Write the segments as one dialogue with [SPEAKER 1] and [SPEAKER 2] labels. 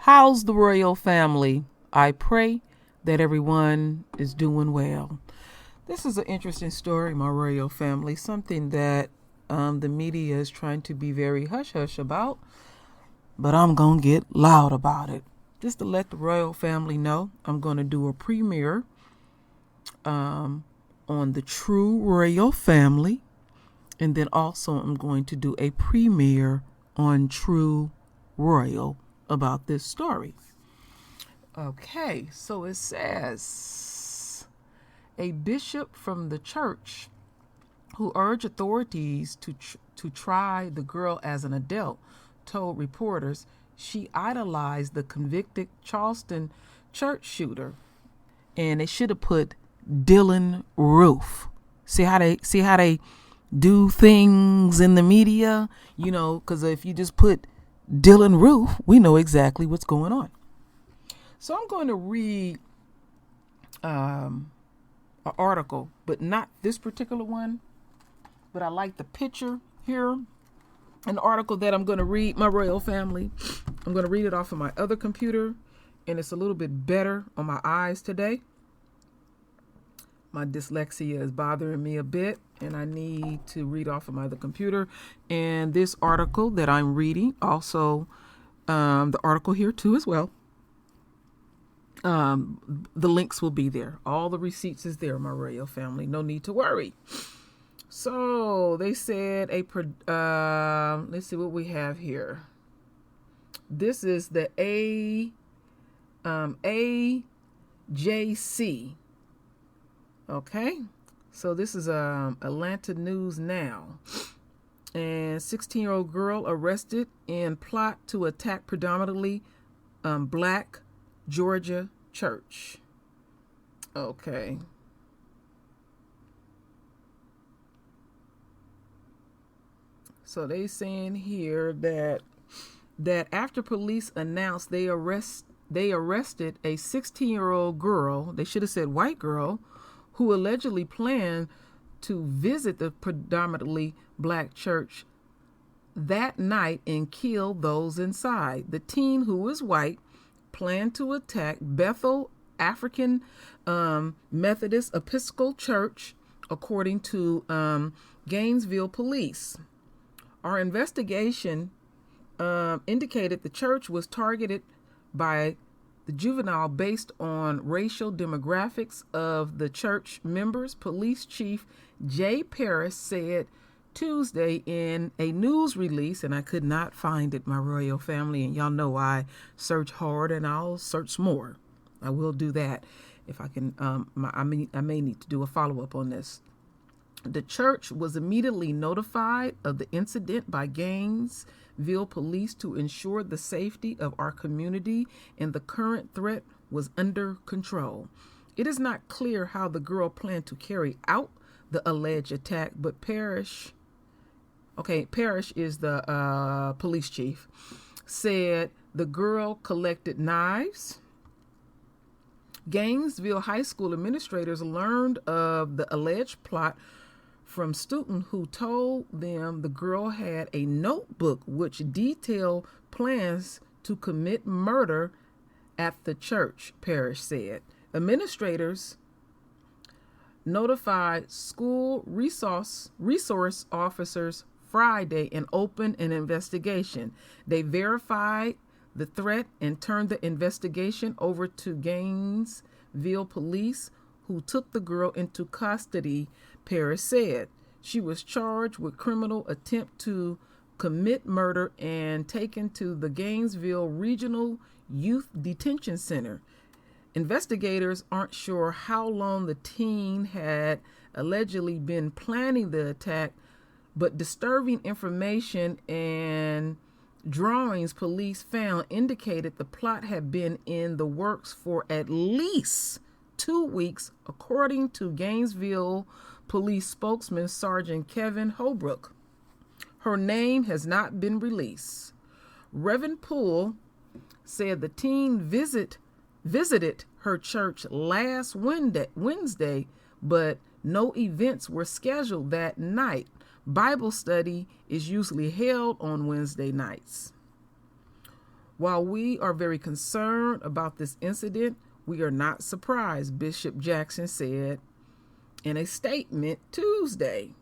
[SPEAKER 1] How's the royal family? I pray that everyone is doing well. This is an interesting story, my royal family, something that the media is trying to be very hush hush about, but I'm going to get loud about it. Just to let the royal family know, I'm going to do a premiere on the true royal family, and then also I'm going to do a premiere on True Royal about this story. Okay, so it says a bishop from the church who urged authorities to try the girl as an adult told reporters she idolized the convicted Charleston church shooter, and they should have put Dylann Roof. See how they do things in the media, because if you just put Dylann Roof, we know exactly what's going on. So I'm going to read an article, but not this particular one. But I like the picture here. An article that I'm going to read, my royal family. I'm going to read it off of my other computer, and it's a little bit better on my eyes today. My dyslexia is bothering me a bit, and I need to read off of my other computer. And this article that I'm reading, also the article here too as well. The links will be there. All the receipts is there, my royal family. No need to worry. So they said let's see what we have here. This is the AJC. Okay, so this is Atlanta News Now. And 16-year-old girl arrested in plot to attack predominantly black Georgia church. Okay. So they saying here that after police announced they arrested a 16-year-old girl, they should have said white girl, who allegedly planned to visit the predominantly black church that night and kill those inside. The teen, who was white, planned to attack Bethel African Methodist Episcopal Church, according to Gainesville police. Our investigation indicated the church was targeted by the juvenile based on racial demographics of the church members, Police Chief Jay Parrish said Tuesday in a news release, and I could not find it, my royal family, and y'all know I search hard and I'll search more. I will do that if I can. I may need to do a follow-up on this. The church was immediately notified of the incident by Gainesville police to ensure the safety of our community, and the current threat was under control. It is not clear how the girl planned to carry out the alleged attack, but Parrish is the police chief, said the girl collected knives. Gainesville High School administrators learned of the alleged plot from students who told them the girl had a notebook which detailed plans to commit murder at the church, Parrish said. Administrators notified school resource officers Friday and opened an investigation. They verified the threat and turned the investigation over to Gainesville police, who took the girl into custody, Parrish said. She was charged with criminal attempt to commit murder and taken to the Gainesville Regional Youth Detention Center. Investigators aren't sure how long the teen had allegedly been planning the attack, but disturbing information and drawings police found indicated the plot had been in the works for at least 2 weeks, according to Gainesville police spokesman Sergeant Kevin Holbrook. Her name has not been released. Reverend Poole said the teen visited her church last Wednesday, but no events were scheduled that night. Bible study is usually held on Wednesday nights. While we are very concerned about this incident, we are not surprised, Bishop Jackson said in a statement Tuesday.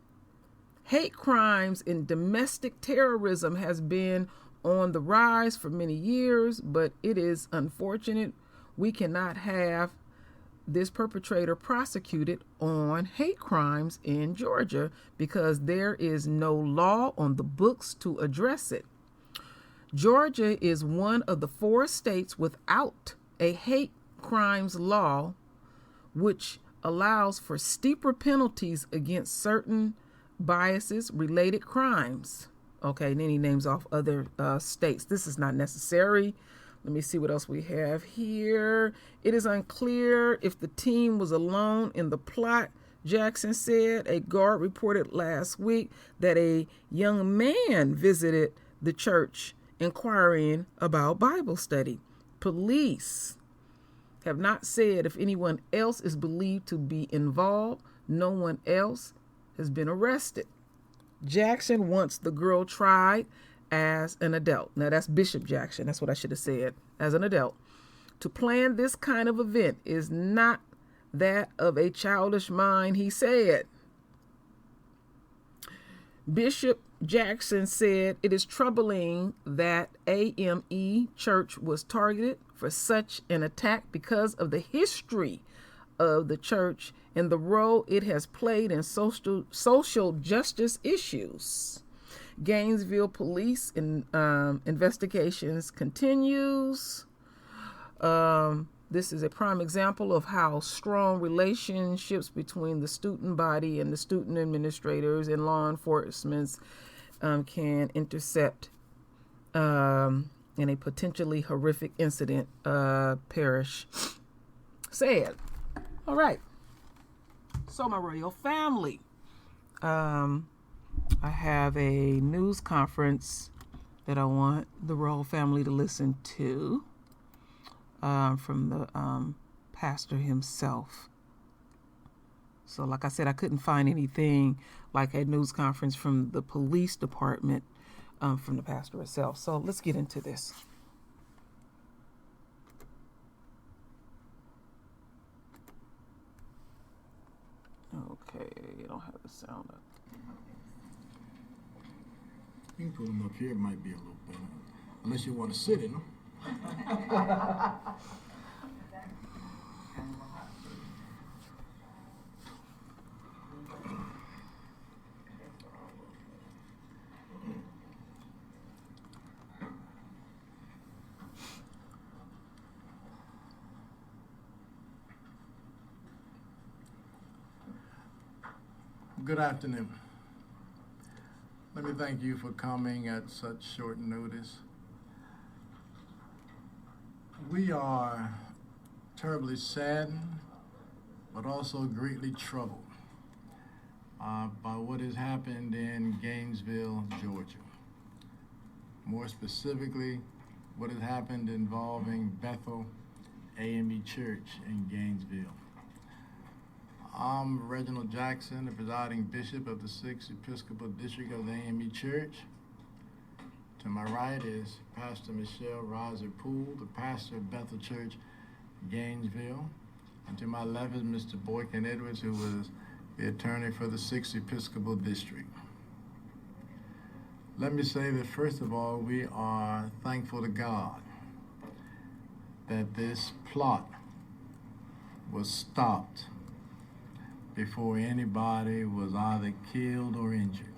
[SPEAKER 1] Hate crimes and domestic terrorism has been on the rise for many years, but it is unfortunate we cannot have this perpetrator prosecuted on hate crimes in Georgia because there is no law on the books to address it. Georgia is one of the 4 states without a hate crimes law, which allows for steeper penalties against certain biases related crimes. Okay, and then he names off other states. This is not necessary. Let me see what else we have here. It is unclear if the team was alone in the plot, Jackson said. A guard reported last week that a young man visited the church inquiring about Bible study. Police have not said if anyone else is believed to be involved. No one else has been arrested. Jackson wants the girl tried as an adult. Now that's Bishop Jackson. That's what I should have said. As an adult. To plan this kind of event is not that of a childish mind, he said. Bishop Jackson said it is troubling that AME Church was targeted for such an attack because of the history of the church and the role it has played in social justice issues. Gainesville police investigations continues. This is a prime example of how strong relationships between the student body and the student administrators and law enforcement can intercept in a potentially horrific incident, Parrish said. All right. So, my royal family, I have a news conference that I want the royal family to listen to from the pastor himself. So, like I said, I couldn't find anything like a news conference from the police department from the pastor itself. So, let's get into this. Okay, I don't have the sound up.
[SPEAKER 2] You can put them up here, it might be a little better. Unless you want to sit in them. Good afternoon. Let me thank you for coming at such short notice. We are terribly saddened, but also greatly troubled by what has happened in Gainesville, Georgia. More specifically, what has happened involving Bethel AME Church in Gainesville. I'm Reginald Jackson, the presiding bishop of the 6th Episcopal District of the AME Church. To my right is Pastor Michelle Riser Poole, the pastor of Bethel Church, Gainesville. And to my left is Mr. Boykin Edwards, who was the attorney for the 6th Episcopal District. Let me say that first of all, we are thankful to God that this plot was stopped before anybody was either killed or injured.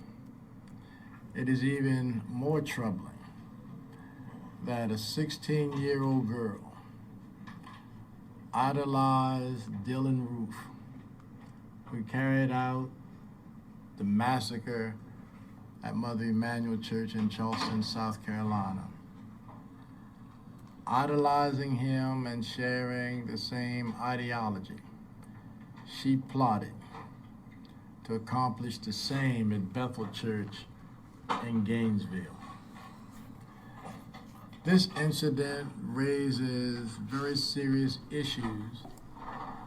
[SPEAKER 2] It is even more troubling that a 16-year-old girl idolized Dylan Roof, who carried out the massacre at Mother Emanuel Church in Charleston, South Carolina. Idolizing him and sharing the same ideology, she plotted to accomplish the same at Bethel Church in Gainesville. This incident raises very serious issues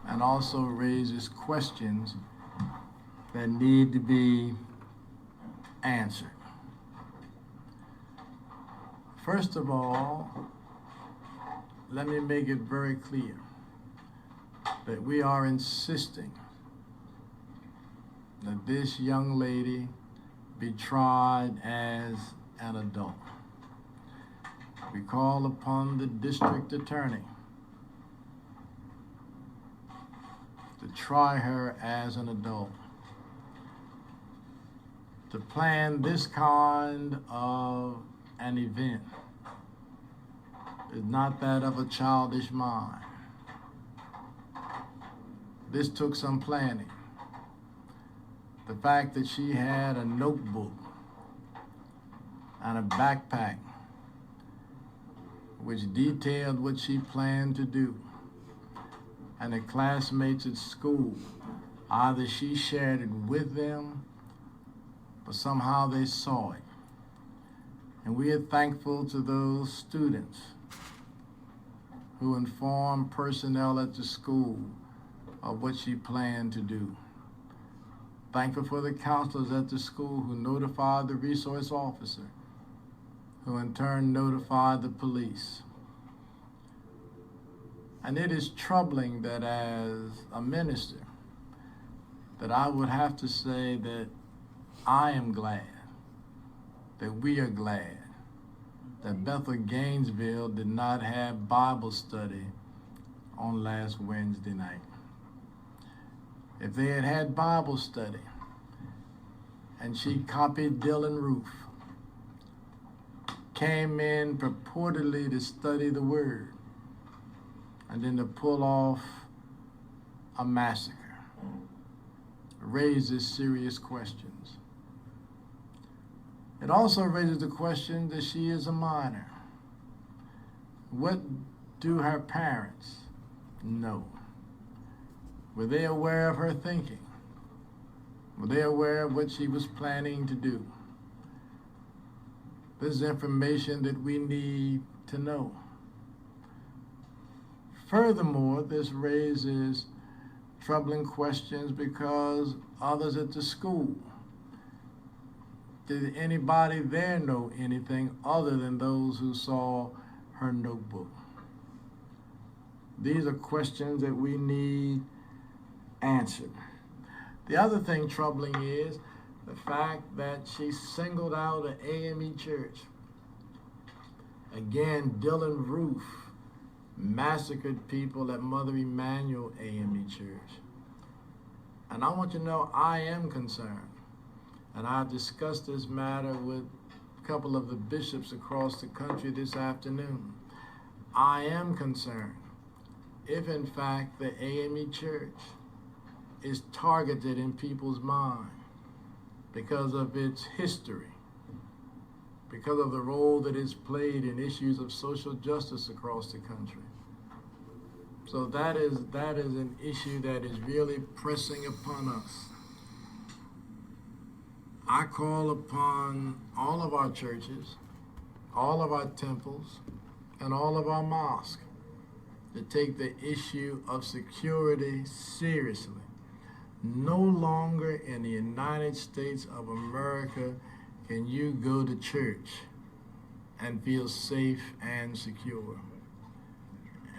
[SPEAKER 2] and also raises questions that need to be answered. First of all, let me make it very clear that we are insisting that this young lady be tried as an adult. We call upon the district attorney to try her as an adult. To plan this kind of an event is not that of a childish mind. This took some planning. The fact that she had a notebook and a backpack which detailed what she planned to do, and the classmates at school, either she shared it with them, but somehow they saw it. And we are thankful to those students who informed personnel at the school of what she planned to do. Thankful for the counselors at the school who notified the resource officer, who in turn notified the police. And it is troubling that as a minister, that I would have to say that I am glad, that we are glad, that Bethel Gainesville did not have Bible study on last Wednesday night. If they had had Bible study and she copied Dylan Roof, came in purportedly to study the Word, and then to pull off a massacre, raises serious questions. It also raises the question that she is a minor. What do her parents know? Were they aware of her thinking? Were they aware of what she was planning to do? This is information that we need to know. Furthermore, this raises troubling questions because others at the school, did anybody there know anything other than those who saw her notebook? These are questions that we need answered. The other thing troubling is the fact that she singled out an AME church. Again, Dylan Roof massacred people at Mother Emanuel AME Church. And I want you to know I am concerned. And I discussed this matter with a couple of the bishops across the country this afternoon. I am concerned if in fact the AME Church is targeted in people's mind because of its history, because of the role that it's played in issues of social justice across the country. So that is an issue that is really pressing upon us. I call upon all of our churches, all of our temples, and all of our mosques to take the issue of security seriously. No longer in the United States of America can you go to church and feel safe and secure.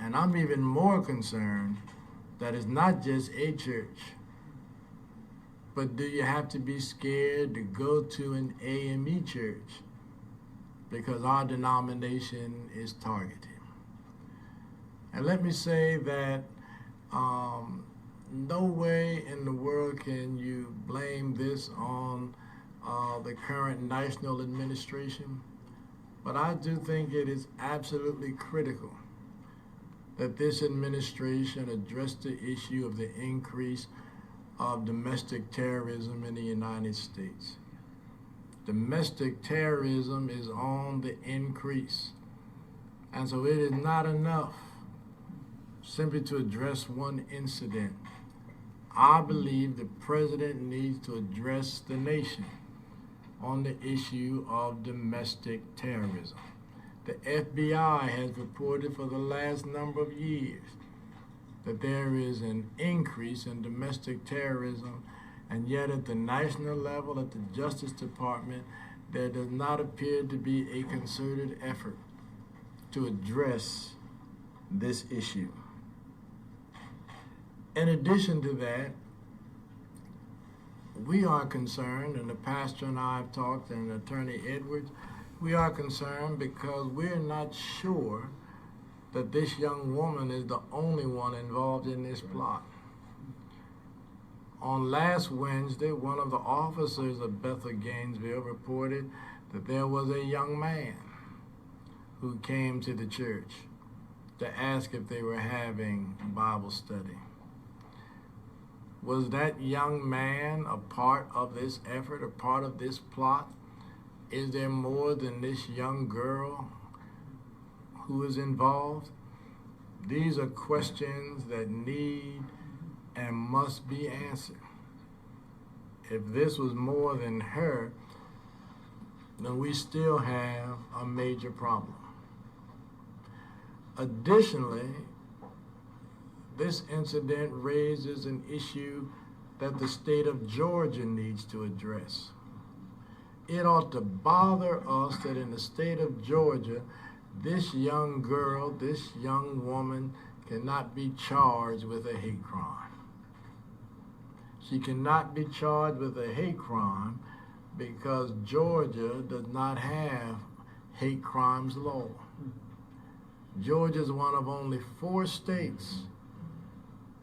[SPEAKER 2] And I'm even more concerned that it's not just a church, but do you have to be scared to go to an AME church because our denomination is targeted? And let me say that no way in the world can you blame this on the current national administration, but I do think it is absolutely critical that this administration address the issue of the increase of domestic terrorism in the United States. Domestic terrorism is on the increase. And so it is not enough simply to address one incident. I believe the president needs to address the nation on the issue of domestic terrorism. The FBI has reported for the last number of years that there is an increase in domestic terrorism, and yet at the national level, at the Justice Department, there does not appear to be a concerted effort to address this issue. In addition to that, we are concerned, and the pastor and I have talked, and Attorney Edwards, we are concerned because we're not sure that this young woman is the only one involved in this plot. On last Wednesday, one of the officers of Bethel Gainesville reported that there was a young man who came to the church to ask if they were having Bible study. Was that young man a part of this effort, a part of this plot? Is there more than this young girl who is involved? These are questions that need and must be answered. If this was more than her, then we still have a major problem. Additionally, this incident raises an issue that the state of Georgia needs to address. It ought to bother us that in the state of Georgia, this young girl, this young woman cannot be charged with a hate crime. She cannot be charged with a hate crime because Georgia does not have hate crimes law. Georgia is one of only 4 states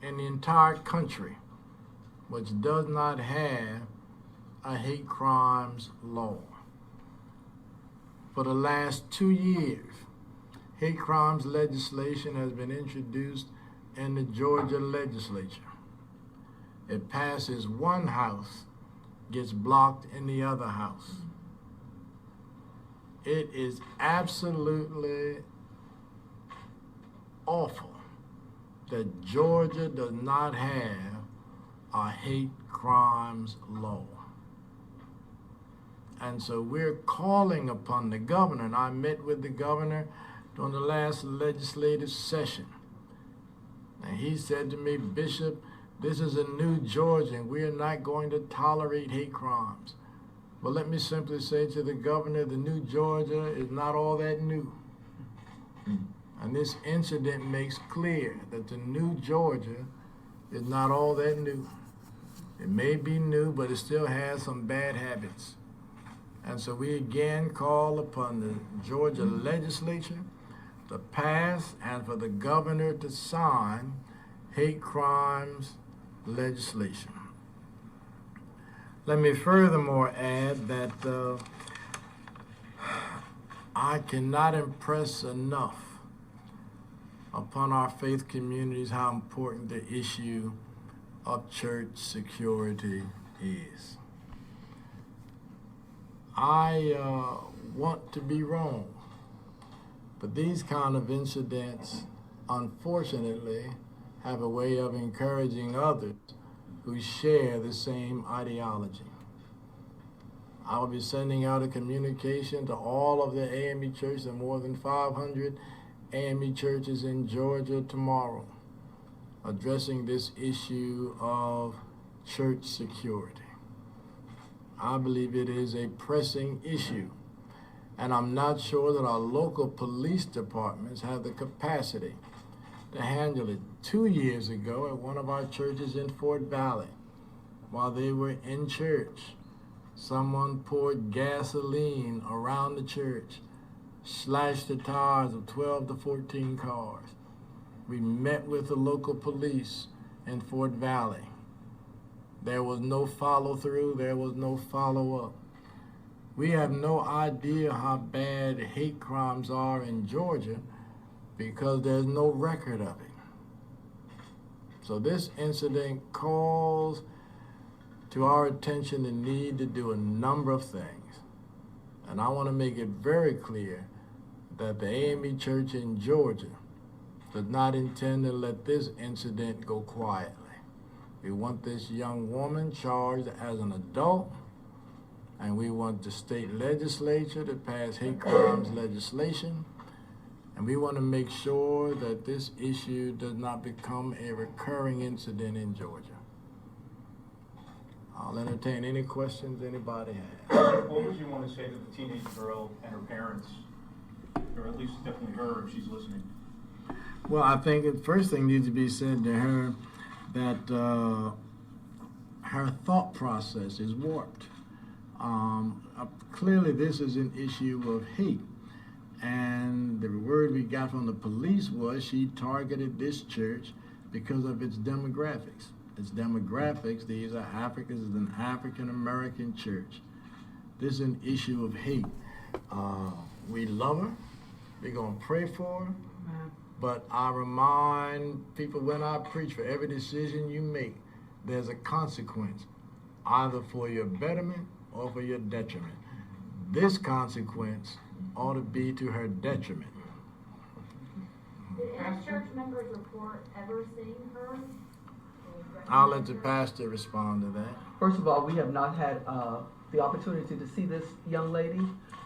[SPEAKER 2] in the entire country which does not have a hate crimes law. For the last 2 years, hate crimes legislation has been introduced in the Georgia legislature. It passes one house, gets blocked in the other house. It is absolutely awful that Georgia does not have a hate crimes law. And so we're calling upon the governor, and I met with the governor during the last legislative session. And he said to me, Bishop, this is a new Georgia, and we are not going to tolerate hate crimes. But let me simply say to the governor, the new Georgia is not all that new. And this incident makes clear that the new Georgia is not all that new. It may be new, but it still has some bad habits. And so we again call upon the Georgia legislature to pass and for the governor to sign hate crimes legislation. Let me furthermore add that I cannot impress enough upon our faith communities how important the issue of church security is. I want to be wrong, but these kind of incidents, unfortunately, have a way of encouraging others who share the same ideology. I will be sending out a communication to all of the AME churches, and more than 500 AME churches in Georgia tomorrow, addressing this issue of church security. I believe it is a pressing issue, and I'm not sure that our local police departments have the capacity to handle it. 2 years ago at one of our churches in Fort Valley, while they were in church, someone poured gasoline around the church, slashed the tires of 12 to 14 cars. We met with the local police in Fort Valley. There was no follow-through, there was no follow-up. We have no idea how bad hate crimes are in Georgia because there's no record of it. So this incident calls to our attention the need to do a number of things. And I want to make it very clear that the AME Church in Georgia does not intend to let this incident go quietly. We want this young woman charged as an adult, and we want the state legislature to pass hate crimes legislation, and we want to make sure that this issue does not become a recurring incident in Georgia. I'll entertain any questions anybody has.
[SPEAKER 3] What would you want to say to the teenage girl and her parents, or at least definitely her if she's listening?
[SPEAKER 2] Well, I think the first thing needs to be said to her that her thought process is warped. Clearly, this is an issue of hate. And the word we got from the police was she targeted this church because of its demographics. Its demographics, these are Africans, it's an African American church. This is an issue of hate. We love her. We're going to pray for her. But I remind people when I preach, for every decision you make, there's a consequence, either for your betterment or for your detriment. This consequence ought to be to her detriment.
[SPEAKER 4] Did any church members report ever seeing her?
[SPEAKER 2] I'll let the pastor respond to that.
[SPEAKER 5] First of all, we have not had the opportunity to see this young lady,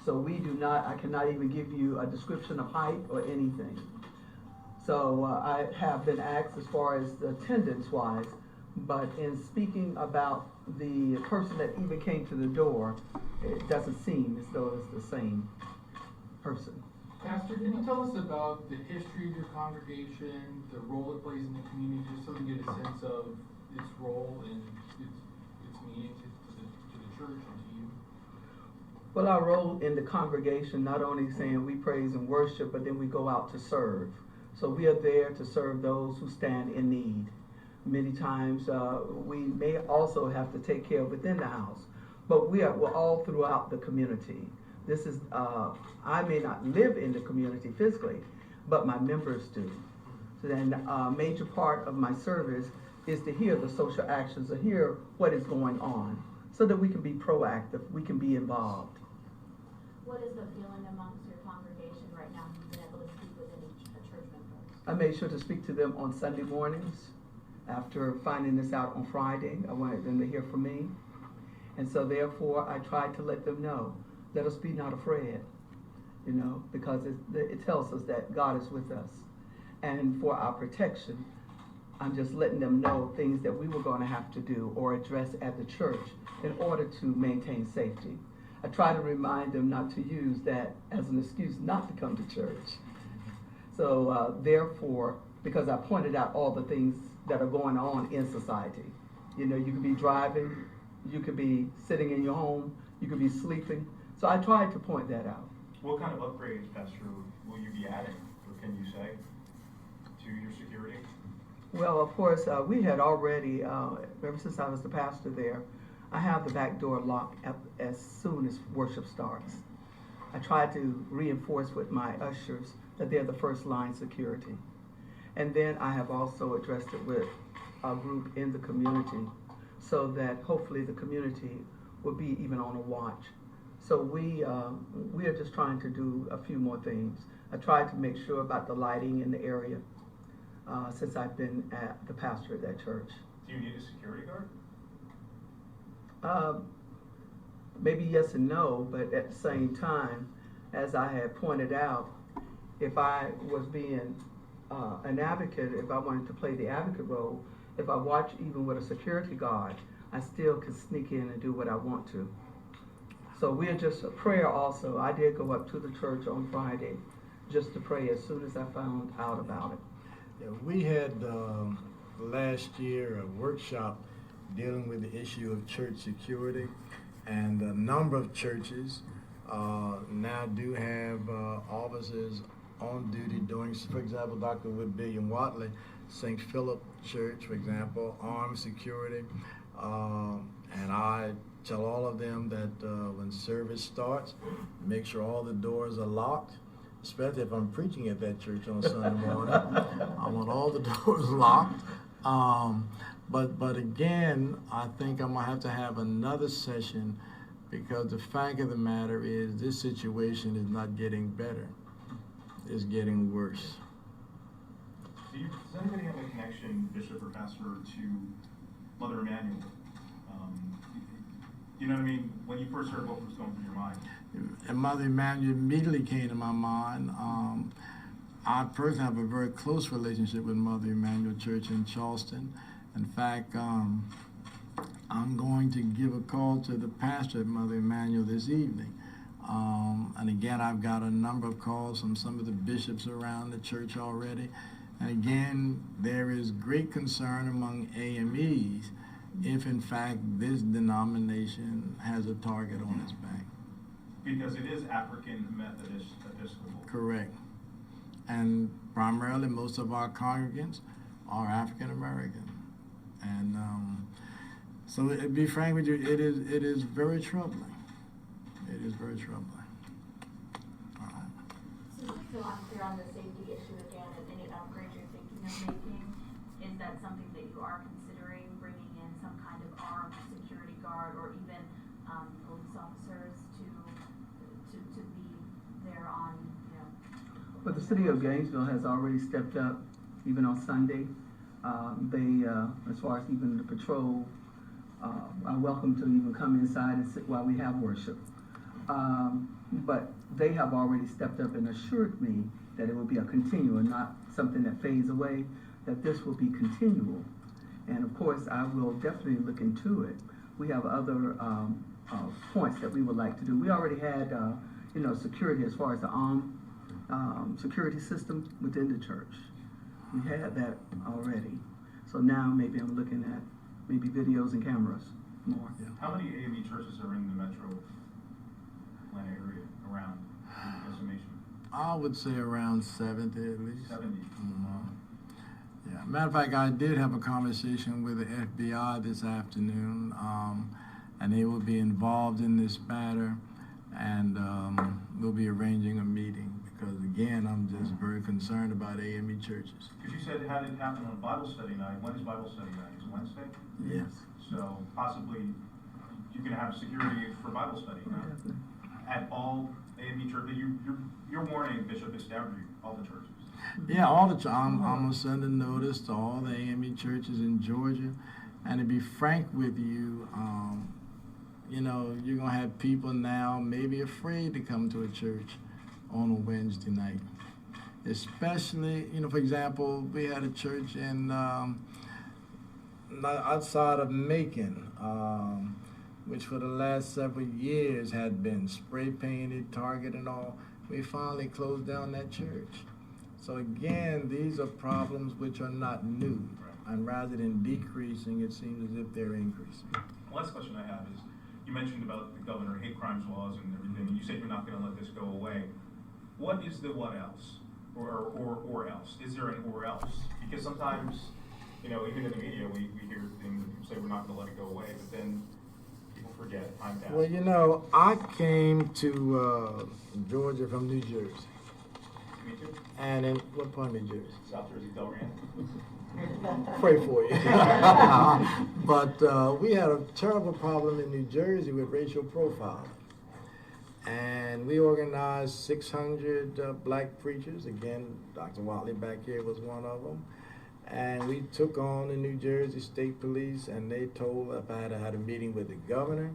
[SPEAKER 5] so I cannot even give you a description of height or anything. So I have been asked as far as the attendance-wise, but in speaking about the person that even came to the door, it doesn't seem as though it's the same person.
[SPEAKER 6] Pastor, can you tell us about the history of your congregation, the role it plays in the community, just so we get a sense of its role and its meaning to the church and to you?
[SPEAKER 5] Well, our role in the congregation, not only saying we praise and worship, but then we go out to serve. So we are there to serve those who stand in need. Many times we may also have to take care within the house, but we're all throughout the community. This is, I may not live in the community physically, but my members do. So then a major part of my service is to hear the social actions, to hear what is going on, so that we can be proactive, we can be involved.
[SPEAKER 4] What is the feeling amongst your congregation right now? You've been able to speak with any church members?
[SPEAKER 5] I made sure to speak to them on Sunday mornings. After finding this out on Friday, I wanted them to hear from me. And so therefore, I tried to let them know, let us be not afraid, because it tells us that God is with us. And for our protection, I'm just letting them know things that we were going to have to do or address at the church in order to maintain safety. I try to remind them not to use that as an excuse not to come to church. So therefore, because I pointed out all the things that are going on in society. You could be driving, you could be sitting in your home, you could be sleeping. So I tried to point that out.
[SPEAKER 3] What kind of upgrades, Pastor, will you be adding, or can you say, to your security?
[SPEAKER 5] Well, of course, we had already, ever since I was the pastor there, I have the back door locked as soon as worship starts. I tried to reinforce with my ushers that they're the first line security. And then I have also addressed it with a group in the community so that hopefully the community will be even on a watch. So we are just trying to do a few more things. I tried to make sure about the lighting in the area since I've been the pastor at that church.
[SPEAKER 3] Do you need a security guard?
[SPEAKER 5] Maybe yes and no, but at the same time, as I had pointed out, if I was being an advocate, if I wanted to play the advocate role, if I watch even with a security guard, I still can sneak in and do what I want to. So we're just a prayer also. I did go up to the church on Friday just to pray as soon as I found out about it.
[SPEAKER 2] Yeah, we had last year a workshop dealing with the issue of church security, and a number of churches now do have officers on duty doing, for example, Dr. William Watley, St. Philip Church, for example, armed security. And I tell all of them that when service starts, make sure all the doors are locked, especially if I'm preaching at that church on Sunday morning. I want all the doors locked. But again, I think I'm going to have another session because the fact of the matter is this situation is not getting better. It's getting worse.
[SPEAKER 3] Does anybody have a connection, Bishop or Pastor, to Mother Emanuel? You know what I mean? When you first heard, what was going through your mind?
[SPEAKER 2] And Mother Emanuel immediately came to my mind. I personally have a very close relationship with Mother Emanuel Church in Charleston. In fact, I'm going to give a call to the pastor at Mother Emanuel this evening. And again, I've got a number of calls from some of the bishops around the church already. And again, there is great concern among AMEs if in fact this denomination has a target on its back.
[SPEAKER 3] Because it is African Methodist Episcopal.
[SPEAKER 2] Correct. And primarily most of our congregants are African American. And so to be frank with you, it is very troubling. It is very troubling.
[SPEAKER 4] So I'm clear on the safety issue again, and any upgrades you're thinking of making, is that something that you are considering bringing in some kind of armed security guard or even police officers to be there on, you know?
[SPEAKER 5] But the city of Gainesville has already stepped up, even on Sunday. They, as far as even the patrol, are welcome to even come inside and sit while we have worship. But they have already stepped up and assured me that it will be a continual, not something that fades away, that this will be continual. And of course, I will definitely look into it. We have other points that we would like to do. We already had, security as far as the security system within the church. We had that already. So now maybe I'm looking at maybe videos and cameras more.
[SPEAKER 2] Yeah.
[SPEAKER 3] How many AME churches are in the metro Atlanta area around your estimation?
[SPEAKER 2] I would say around 70 at least.
[SPEAKER 3] 70.
[SPEAKER 2] Yeah. Matter of fact, I did have a conversation with the FBI this afternoon, and they will be involved in this matter, and we'll be arranging a meeting because, again, I'm just very concerned about AME churches.
[SPEAKER 3] Because you said it had it happen on Bible study night. When is Bible study night? Is it Wednesday?
[SPEAKER 2] Yes.
[SPEAKER 3] So possibly you can have security for Bible study, huh? At all AME churches. You're warning Bishop Estevry, all the churches.
[SPEAKER 2] Yeah, all the I'm gonna send a notice to all the AME churches in Georgia, and to be frank with you, you're gonna have people now maybe afraid to come to a church on a Wednesday night, especially for example, we had a church in outside of Macon, which for the last several years had been spray painted, Target and all. We finally closed down that church. So again, these are problems which are not new, and rather than decreasing, it seems as if they're increasing.
[SPEAKER 3] The last question I have is, you mentioned about the governor hate crimes laws and everything, and you said you're not going to let this go away. What is the what else, or else? Is there an or else? Because sometimes, even in the media, we hear things that people say we're not going to let it go away, but then people forget, time passes.
[SPEAKER 2] Well, I came to Georgia from New Jersey.
[SPEAKER 3] Me too.
[SPEAKER 2] And in what part of New Jersey?
[SPEAKER 3] South Jersey, Delran.
[SPEAKER 2] Pray for you. But we had a terrible problem in New Jersey with racial profiling. And we organized 600 black preachers. Again, Dr. Watley back here was one of them. And we took on the New Jersey State Police, and they told us I had a meeting with the governor,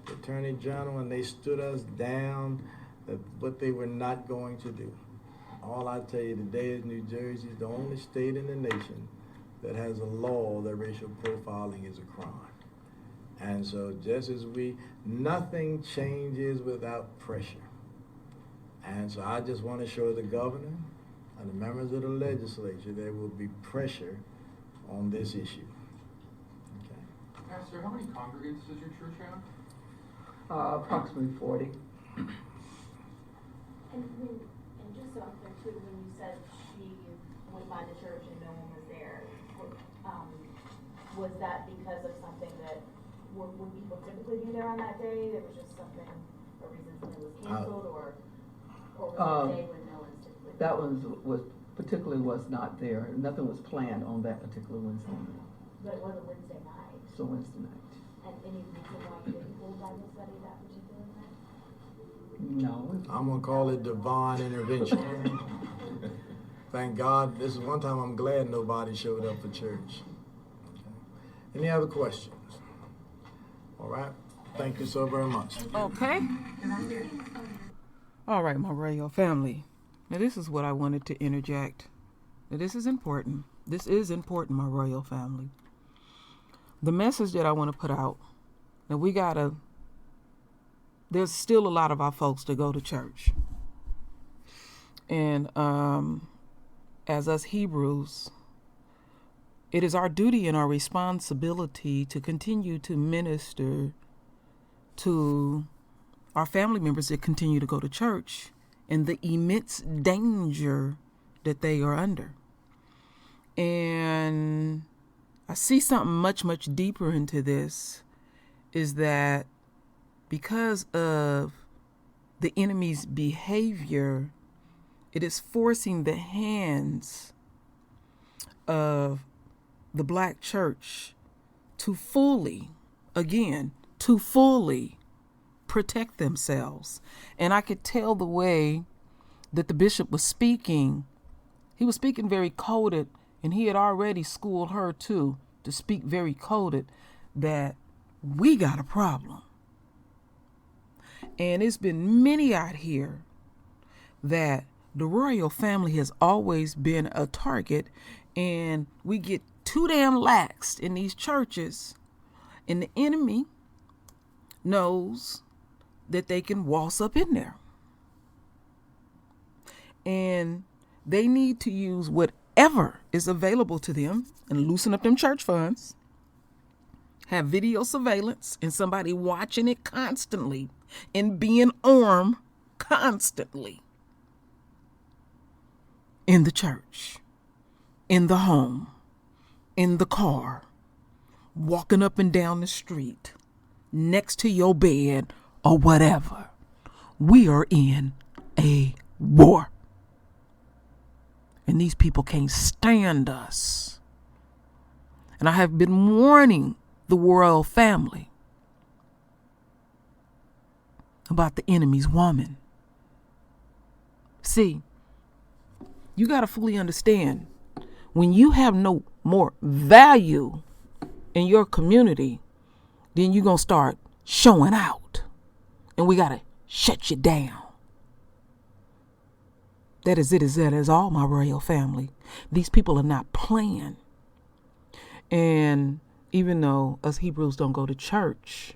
[SPEAKER 2] the Attorney General, and they stood us down that what they were not going to do. All I tell you today is New Jersey is the only state in the nation that has a law that racial profiling is a crime. And so just as nothing changes without pressure. And so I just want to show the governor and the members of the legislature there will be pressure on this issue. Okay.
[SPEAKER 6] Pastor, how many congregants does your church have?
[SPEAKER 5] Approximately 40.
[SPEAKER 4] And just so I'm clear too, when you said she went by the church and no one was there, was that because of something that, would people typically be there on that day? There was just something, a reason something was canceled, or was it a day when no one's typically there?
[SPEAKER 5] That one was not there. Nothing was planned on that particular Wednesday night.
[SPEAKER 4] But it was a Wednesday night.
[SPEAKER 5] So Wednesday night.
[SPEAKER 4] And any reason why you didn't hold Bible study that particular night?
[SPEAKER 5] No.
[SPEAKER 2] I'm going to call it divine intervention. Thank God. This is one time I'm glad nobody showed up for church. Okay. Any other questions? All right. Thank you so very much.
[SPEAKER 1] Okay. All right, my royal family. Now, this is what I wanted to interject. Now, this is important. This is important, my royal family. The message that I want to put out. Now, there's still a lot of our folks that go to church. And as us Hebrews, it is our duty and our responsibility to continue to minister to our family members that continue to go to church and the immense danger that they are under. And I see something much, much deeper into this, is that because of the enemy's behavior, it is forcing the hands of the black church to fully protect themselves. And I could tell the way that the bishop was speaking. He was speaking very coded, and he had already schooled her too to speak very coded, that we got a problem. And it's been many out here that the royal family has always been a target, and we get too damn laxed in these churches, and the enemy knows that they can waltz up in there. And they need to use whatever is available to them and loosen up them church funds, have video surveillance and somebody watching it constantly and being armed constantly in the church, in the home, in the car, walking up and down the street, next to your bed or whatever. We are in a war. And these people can't stand us. And I have been warning the royal family about the enemy's woman. See, you got to fully understand, when you have no more value in your community, then you're going to start showing out. And we got to shut you down. That is all, my royal family. These people are not playing. And even though us Hebrews don't go to church,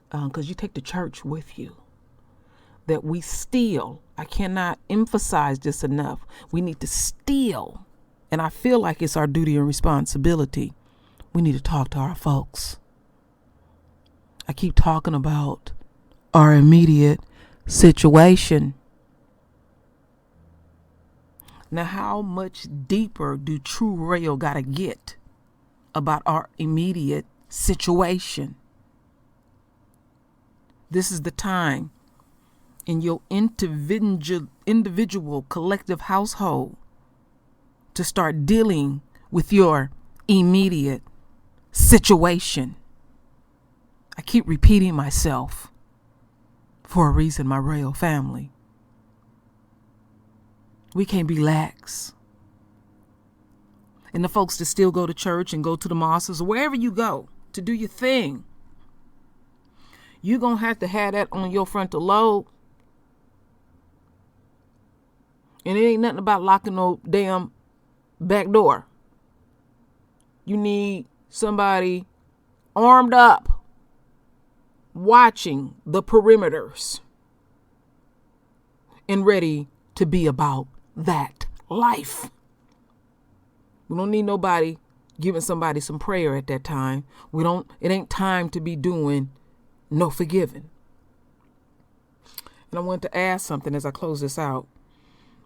[SPEAKER 1] because you take the church with you, that we still, I cannot emphasize this enough, we need to still, and I feel like it's our duty and responsibility, we need to talk to our folks. I keep talking about our immediate situation. Now, how much deeper do True Royal gotta get about our immediate situation? This is the time in your individual collective household to start dealing with your immediate situation. I keep repeating myself for a reason, my royal family. We can't be lax. And the folks that still go to church and go to the mosques or wherever you go to do your thing, you're going to have that on your frontal lobe. And it ain't nothing about locking no damn back door. You need somebody armed up, watching the perimeters and ready to be about that life. We don't need nobody giving somebody some prayer at that time. It ain't time to be doing no forgiving. And I want to ask something as I close this out.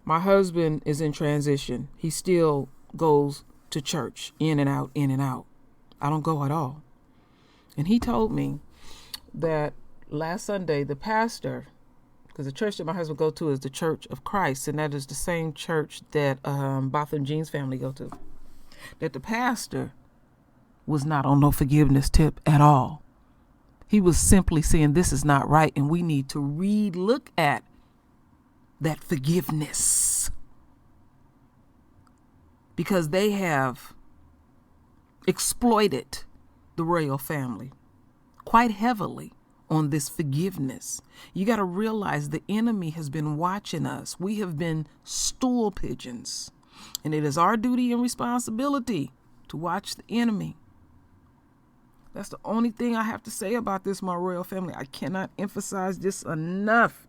[SPEAKER 1] My husband is in transition. He still goes to church, in and out, in and out. I don't go at all. And he told me that last Sunday, the pastor, because the church that my husband go to is the Church of Christ, and that is the same church that Botham Jean's family go to, that the pastor was not on no forgiveness tip at all. He was simply saying this is not right, and we need to look at that forgiveness, because they have exploited the royal family quite heavily on this forgiveness. You got to realize the enemy has been watching us. We have been stool pigeons, and it is our duty and responsibility to watch the enemy. That's the only thing I have to say about this, my royal family. I cannot emphasize this enough.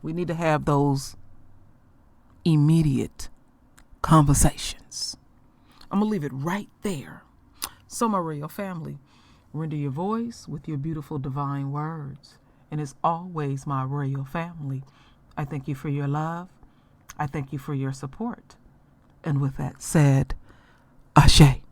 [SPEAKER 1] We need to have those immediate conversations. I'm going to leave it right there. So, my royal family, render your voice with your beautiful divine words. And as always, my royal family, I thank you for your love. I thank you for your support. And with that said, Ashe.